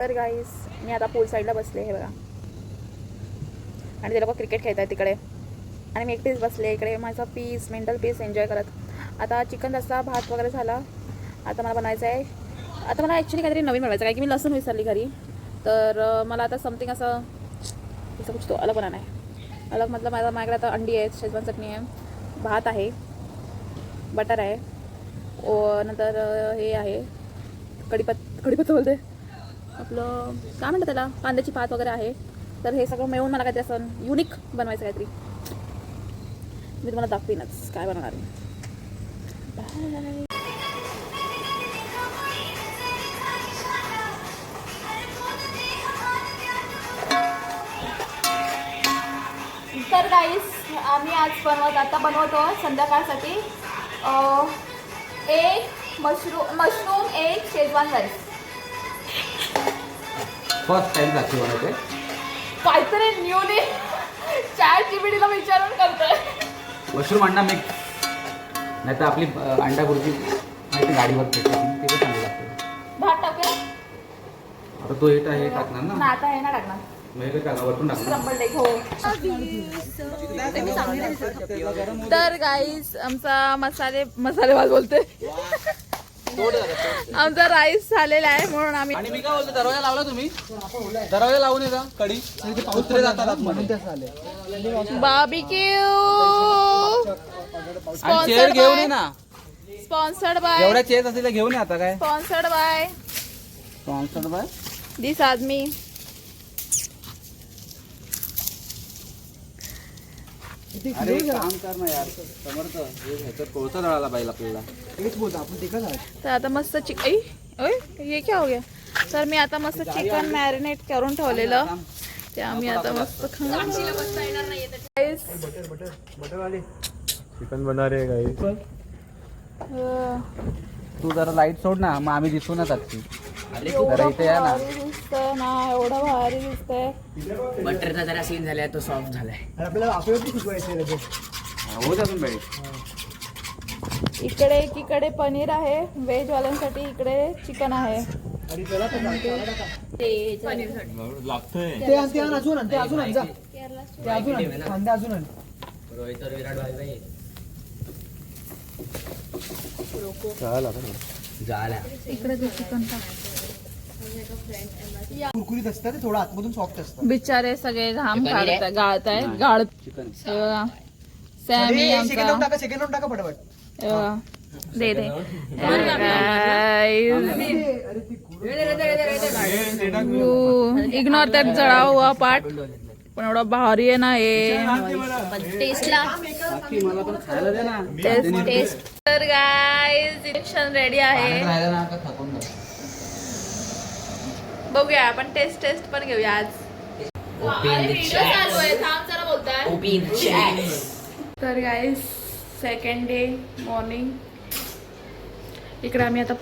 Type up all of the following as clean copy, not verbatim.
तर गाईस मी आता पूल साईडला बसले हे बघा आणि ते लोक क्रिकेट खेळत आहेत तिकडे आणि मी एकटीच बसले इकडे माझा पीस मेंटल पीस एन्जॉय करत. आता चिकन रस्सा भात वगैरे झाला. आता मला बनायचं आहे. आता मला ॲक्च्युली काहीतरी नवीन बनवायचं आहे की मी लसूण विसरली घरी. तर मला आता समथिंग असं कुछ तो अलग बनाना आहे. अलग मतलब माझ्याकडे आता अंडी आहेत, शेजवान चटणी आहे, भात आहे, बटर आहे, नंतर हे आहे कढीपत्ता बोलते आपलं काय म्हणतात त्याला, कांद्याची पात वगैरे आहे. तर हे सगळं मिळून मला काहीतरी असं युनिक बनवायचं काहीतरी. मी तुम्हाला दाखवीनच काय बनवणार आहे. बाय. तर गाईस आम्ही आज बनवतो संध्याकाळसाठी एक मशरूम एक शेजवान राईस. फर्स्ट टाइम दाखवू बनवते काहीतरी न्यूली ChatGPTला विचारून करतोय. मशरूम अंडा मिक्स, नाही तर आपली अंडा भुर्जी माहिती गाडीवर भेटते ते पण चांगलं लागतं. भात टाकूया आता तो हे टाकणार ना, आता हे ना टाकणार वरतून टाकणार. तर गाईस आमचा मसालेभात बोलते आमचा राईस झालेला आहे म्हणून आम्ही. आणि मी काय बोलतो, दरवाजा लावला तुम्ही? दरवाजा लावून येता कडी कुत्रे जातात म्हणून बार्बेक्यू चेअर घेऊन ये ना. स्पॉन्सर्ड बाय एवढ्या चेअर असेल घेऊन ये आता. काय स्पॉन्सर्ड बाय दिस आदमी. अरे काम कर ना यार समर्थ, ह्याच्यात कोळसा दळाला पाहिजे आपल्याला. तर आता मस्त ये क्या हो गया. तर मी आता मस्त चिकन मॅरिनेट करून ठेवलेलं ते आम्ही आता मस्त चिकन बना रहे गाइस. तू जरा लाईट सोड ना, मग आम्ही दिसू ना तात्ती. एवढं भारी दिसतंय ना, एवढं भारी दिसतंय. बटरचा जरा सीन झालाय, तो सॉफ्ट झालाय. हो अजून बाई. इकडे एकीकडे पनीर आहे व्हेज वाल्यांसाठी, इकडे चिकन आहे. रोहित और विराट भाई झाला. इकडे ते चिकन कुरकुरीत असतं ते, थोडं आतमधून सॉफ्ट असतं. बिचारे सगळे घाम चिकन गाळतायत. सॅमी आमचा सेकंड टाका पटापट. दे इग्नोर त्यात जळा हुआ पार्ट, पण एवढा भारी आहे ना हे टेस्टला. मला पण खायला दे ना. टेस्ट. तर गाईज इंजेक्शन रेडी आहे. राहिलं ना का थकून जा. बघूया आपण टेस्ट पण घेऊया आज. तर गाईज सेकंड डे मॉर्निंग. इकडे आम्ही आता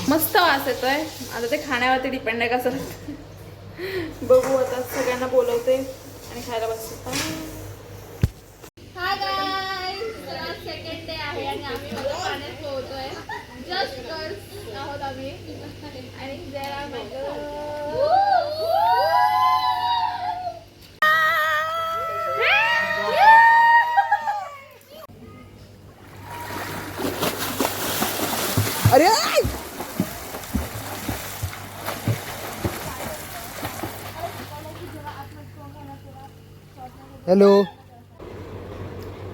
मस्त वास येतोय. आता ते खाण्यावरती डिपेंड आहे कसं. बघू आता सगळ्यांना बोलवते आणि खायला बसतो. हाय गाईज, आज सेकंड डे आहे आणि आम्ही पाण्यात पोहतोय. जस्ट गर्ल्स आहोत आम्ही आणि जरा अरे हॅलो.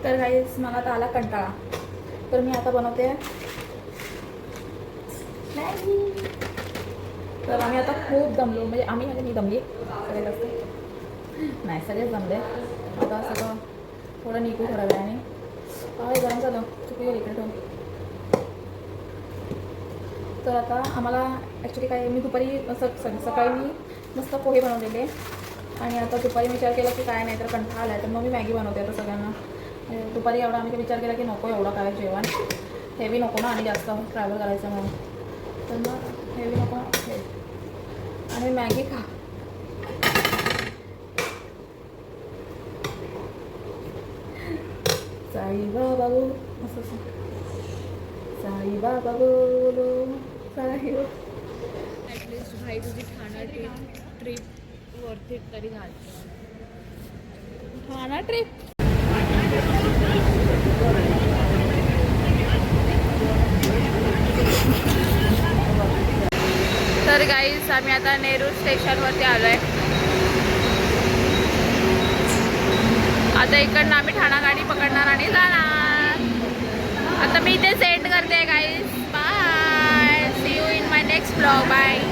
तर गाईज मला आता आला कंटाळा, तर मी आता बनवते मॅगी. तर आम्ही आता खूप दमलो, म्हणजे आम्ही म्हणजे मी दमली, सगळे जास्त नाही, सगळेच दमले. आता सगळं थोडं निघू थोड्या वेळाने. गरम झालं चुकलं इकडे ठेवून. तर आता आम्हाला ॲक्च्युली काय, मी दुपारी सकाळी मी मस्त पोहे बनवलेले आणि आता दुपारी विचार केला की काय नाही तर कंटाळा आला आहे, तर मग मी मॅगी बनवते आता सगळ्यांना. दुपारी एवढा आम्ही विचार केला की नको एवढं काय जेवण हेवी नको ना, आणि जास्त ट्रॅव्हल करायचं म्हणून, तर मग हेवी नको आणि मॅगी खा. साई बाबा असं साई बाबा बोलो साई भाई तुझी ठाणा ट्रिप वरती तरी झाली. ठाणा ट्रिप. तर गाईज आम्ही आता नेरूळ स्टेशनवरती आलो आहे. आता इकडनं आम्ही ठाणा गाडी पकडणार आणि जाणार. आता मी इथे सेंड करते guys. Bye. See you in my next blog. Bye.